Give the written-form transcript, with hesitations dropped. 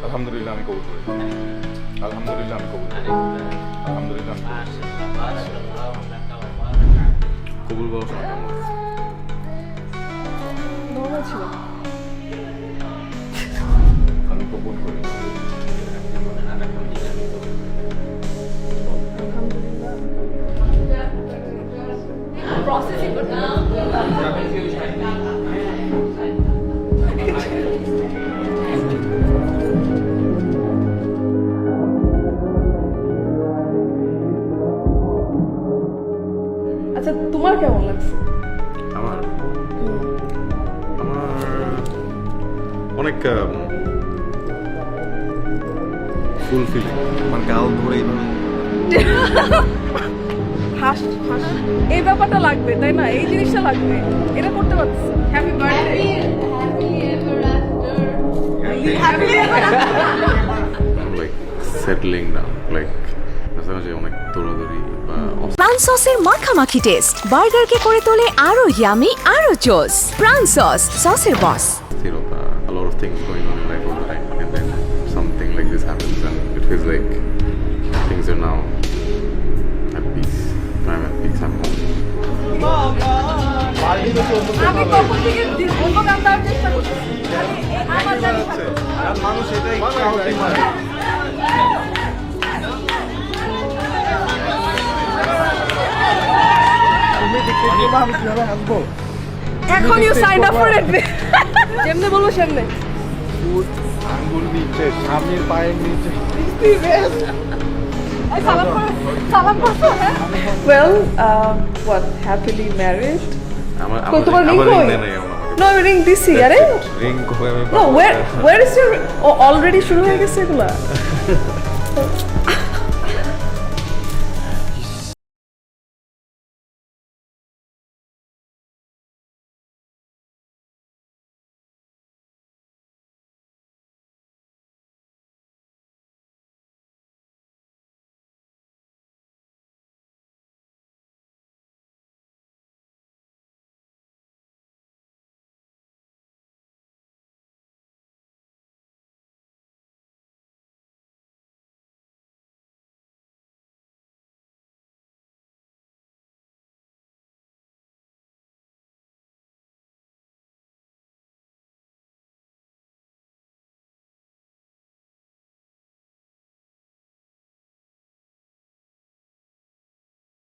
আলহামদুলিল্লাহ আমি কবুল করি। আলহামদুলিল্লাহ আমি কবুল করি। আলহামদুলিল্লাহ কবুল বলার সময় কেমন লাগছে? আমি কবুল করি। আচ্ছা তোমার কেমন লাগছে? আমার অনেক ফুলফিলিং, আমার গাল ধরে হাস হাস এই ব্যাপারটা লাগবে তাই না, এই জিনিসটা লাগবে, এটা করতে পারছি। Happy birthday, like settling down, like মাঝে অনেক দৌড়াদৌড়ি বা প্রাণ সসের মাখামাখি টেস্ট বার্গারকে করে তোলে আরো ইয়ামি আরো জোস। প্রাণ সস, সসের বস। স্থিরতা, a lot of things going on in life all the time, and then something like this happens and it feels like things are now at peace. I'm at peace, I'm home. আমি কখন থেকে অন্য গান দেওয়ার চেষ্টা করছি, আমার জানি মানুষ এটাই এখন you sign up for it. যেমনে বলবো সেমনে। আঙ্গুল নিচে, স্বামীর পায়ের নিচে। সালাম করছো? হ্যাঁ। Well, what happily married? তোমার ring কই? No, ring দিছি আরে। রিং কই আমি? No, where is your already শুরু হয়ে গেছে এগুলা?